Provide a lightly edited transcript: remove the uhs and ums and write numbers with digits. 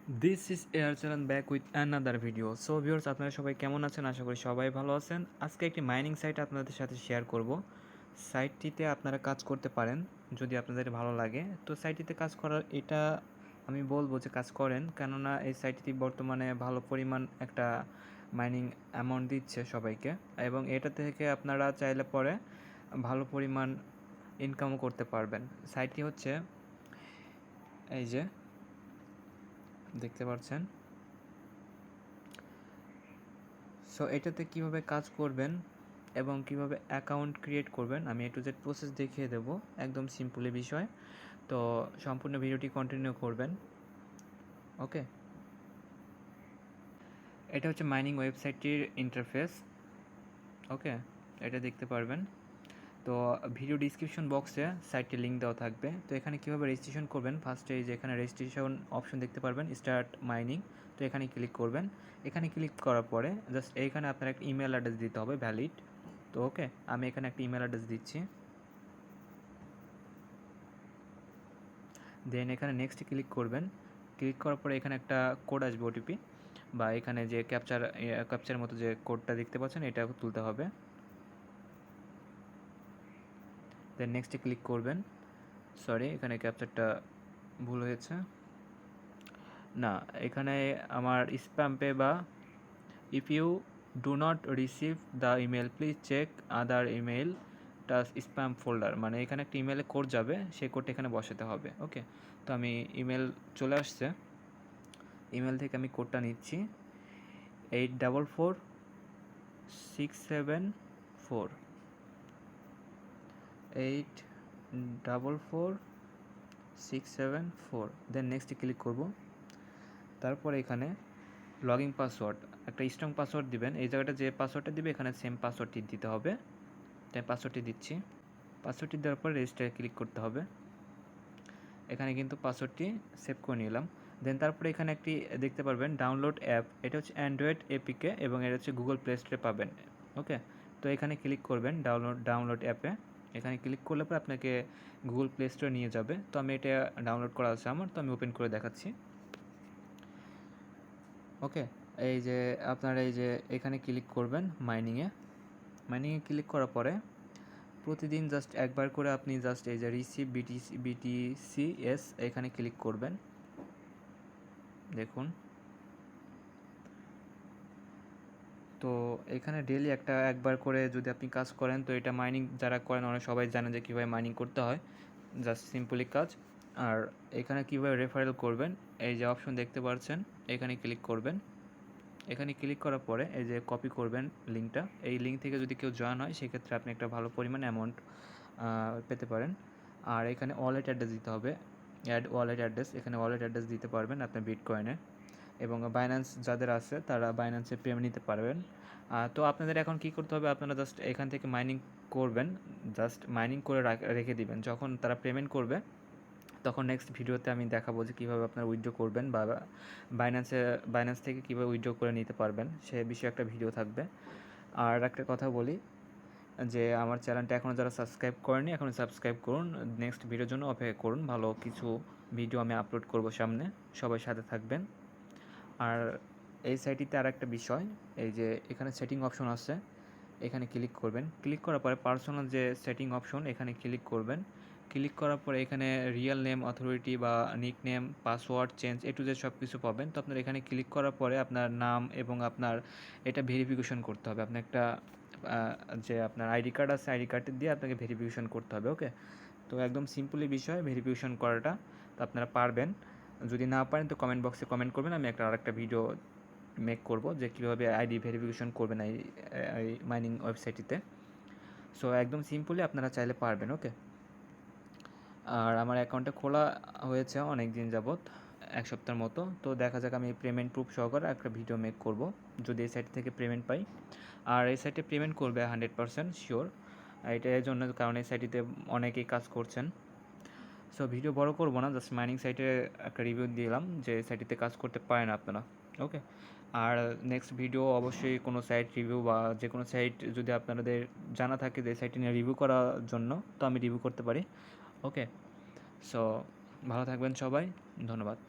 This is Airchalan back with another video. So viewers, আপনারা সবাই কেমন আছেন? আশা করি সবাই ভালো আছেন। আজকে একটি মাইনিং সাইট আপনাদের সাথে শেয়ার করব। সাইটটিতে আপনারা কাজ করতে পারেন যদি আপনাদের ভালো লাগে। তো সাইটটিতে কাজ করার এটা আমি বলবো যে কাজ করেন, কেননা এই সাইটটি বর্তমানে ভালো পরিমাণ একটা মাইনিং অ্যামাউন্ট দিচ্ছে সবাইকে, এবং এটা থেকে আপনারা চাইলে পরে ভালো পরিমাণ ইনকামও করতে পারবেন। সাইটটি হচ্ছে এই যে দেখতে পাচ্ছেন। সো এটাতে কিভাবে কাজ করবেন এবং কিভাবে অ্যাকাউন্ট ক্রিয়েট করবেন আমি A to Z প্রসেস দেখিয়ে দেব, একদম সিম্পলি বিষয়। তো সম্পূর্ণ ভিডিওটি কন্টিনিউ করবেন। ওকে, এটা হচ্ছে মাইনিং ওয়েবসাইটটির ইন্টারফেস। ওকে, এটা দেখতে পারবেন। তো ভিডিও ডিসক্রিপশন বক্সে সাইটটির লিঙ্ক দেওয়া থাকবে। তো এখানে কীভাবে রেজিস্ট্রেশন করবেন, ফার্স্টে যে এখানে রেজিস্ট্রেশন অপশন দেখতে পারবেন, স্টার্ট মাইনিং। তো এখানে ক্লিক করবেন। এখানে ক্লিক করার পরে জাস্ট এইখানে আপনার একটা ইমেল অ্যাড্রেস দিতে হবে ভ্যালিড। তো ওকে, আমি এখানে একটা ইমেল অ্যাড্রেস দিচ্ছি। দেন এখানে নেক্সট ক্লিক করবেন। ক্লিক করার পরে এখানে একটা কোড আসবে ওটিপি, বা এখানে যে ক্যাপচার মতো যে কোডটা দেখতে পাচ্ছেন এটা তুলতে হবে। দেন নেক্সটে ক্লিক করবেন। সরি, এখানে ক্যাপচারটা ভুল হয়েছে। না, এখানে আমার স্প্যাম পে বা if you do not receive the email please check other email টাস স্প্যাম ফোল্ডার, মানে এখানে একটা ইমেলে কোড যাবে, সেই কোডটা এখানে বসাতে হবে। ওকে, তো আমি ইমেল চলে আসছে, ইমেল থেকে আমি কোডটা নিচ্ছি 844674 844674। দেন নেক্সটে ক্লিক করব। তারপর এখানে লগইন পাসওয়ার্ড, একটা স্ট্রং পাসওয়ার্ড দিবেন। এই জায়গাটা যে পাসওয়ার্ডটা দিবে এখানে সেম পাসওয়ার্ডটি দিতে হবে। তাই পাসওয়ার্ডটি দিচ্ছি। পাসওয়ার্ডটি দেওয়ার পর রেজিস্টারে ক্লিক করতে হবে। এখানে কিন্তু পাসওয়ার্ডটি সেভ করে নিলাম। দেন তারপরে এখানে একটি দেখতে পারবেন ডাউনলোড অ্যাপ, এটা হচ্ছে অ্যান্ড্রয়েড এপিকে এবং এটা হচ্ছে গুগল প্লে স্টোরে পাবেন। ওকে, তো এখানে ক্লিক করবেন ডাউনলোড অ্যাপে। এখানে ক্লিক করলে পরে আপনাকে গুগল প্লে স্টোরে নিয়ে যাবে। তো আমি এটা ডাউনলোড করা আছে আমার, তো আমি ওপেন করে দেখাচ্ছি। ওকে, এই যে আপনারা এই যে এখানে ক্লিক করবেন মাইনিংয়ে ক্লিক করার পরে প্রতিদিন জাস্ট একবার করে আপনি জাস্ট এই যে রিসিভ BTCS এখানে ক্লিক করবেন। দেখুন, তো এখানে ডেইলি একবার করে যদি আপনি কাজ করেন, তো এটা মাইনিং যারা করেন ওরা সবাই জানে যে কীভাবে মাইনিং করতে হয়, জাস্ট সিম্পলি কাজ। আর এখানে কীভাবে রেফারেল করবেন, এই যে অপশন দেখতে পাচ্ছেন, এখানে ক্লিক করবেন। এখানে ক্লিক করার পরে এই যে কপি করবেন লিঙ্কটা। এই লিঙ্ক থেকে যদি কেউ জয়েন হয় সেক্ষেত্রে আপনি একটা ভালো পরিমাণ অ্যামাউন্ট পেতে পারেন। আর এখানে ওয়ালেট অ্যাড্রেস দিতে হবে, অ্যাড ওয়ালেট অ্যাড্রেস। এখানে ওয়ালেট অ্যাড্রেস দিতে পারবেন আপনার বিটকয়েনে, এবং বাইন্যান্স যাদের আছে তারা বাইন্যান্সে পেমেন্ট নিতে পারবেন। তো আপনাদের এখন কী করতে হবে, আপনারা জাস্ট এখান থেকে মাইনিং করবেন, জাস্ট মাইনিং করে রেখে দিবেন। যখন তারা পেমেন্ট করবে তখন নেক্সট ভিডিওতে আমি দেখাবো যে কীভাবে আপনারা উইথড্র করবেন, বা বাইন্যান্স থেকে কীভাবে উইথড্র করে নিতে পারবেন সে বিষয়ে একটা ভিডিও থাকবে। আর একটা কথা বলি যে আমার চ্যানেলটা এখনও যারা সাবস্ক্রাইব করেনি এখনও সাবস্ক্রাইব করুন, নেক্সট ভিডিওর জন্য অপেক্ষা করুন। ভালো কিছু ভিডিও আমি আপলোড করব সামনে, সবাই সাথে থাকবেন। আর এই সাইটটিতে আর একটা বিষয়, এই যে এখানে সেটিং অপশন আছে, এখানে ক্লিক করবেন। ক্লিক করার পরে পার্সোনাল যে সেটিং অপশন এখানে ক্লিক করবেন। ক্লিক করার পরে এখানে রিয়েল নেম, অথরিটি বা nick name, password change A to Z সব কিছু পাবেন। তো আপনার এখানে ক্লিক করার পরে আপনার নাম এবং আপনার এটা ভেরিফিকেশন করতে হবে। আপনি একটা যে আপনার আইডি কার্ড আছে আইডি কার্ড দিয়ে আপনাকে ভেরিফিকেশন করতে হবে। ওকে, তো একদম সিম্পলি বিষয় ভেরিফিকেশন করাটা, তো আপনারা পারবেন। যদি না পারেন তো কমেন্ট বক্সে কমেন্ট করবেন, আমি আরেকটা ভিডিও মেক করব যে কীভাবে আইডি ভেরিফিকেশন করবেন এই মাইনিং ওয়েবসাইটটিতে। সো একদম সিম্পলি আপনারা চাইলে পারবেন। ওকে, আর আমার অ্যাকাউন্টটা খোলা হয়েছে অনেক দিন যাবত, এক সপ্তাহের মতো। তো দেখা যাক, আমি পেমেন্ট প্রুফ সহকারে একটা ভিডিও মেক করব যদি এই সাইট থেকে পেমেন্ট পাই। আর এই সাইটে পেমেন্ট করবে 100% শিওর, এটা এর জন্য কারণ এই সাইটটিতে অনেকেই কাজ করছেন। সো ভিডিও বড় করব না, জাস্ট মাইনিং সাইটে একটা রিভিউ দিলাম যে সাইটটিতে কাজ করতে পারেন আপনারা। ওকে, আর নেক্সট ভিডিও অবশ্যই কোনো সাইট রিভিউ বা যে কোনো সাইট যদি আপনাদের জানা থাকে যে সাইটটি নিয়ে রিভিউ করার জন্য, তো আমি রিভিউ করতে পারি। ওকে, সো ভালো থাকবেন সবাই, ধন্যবাদ।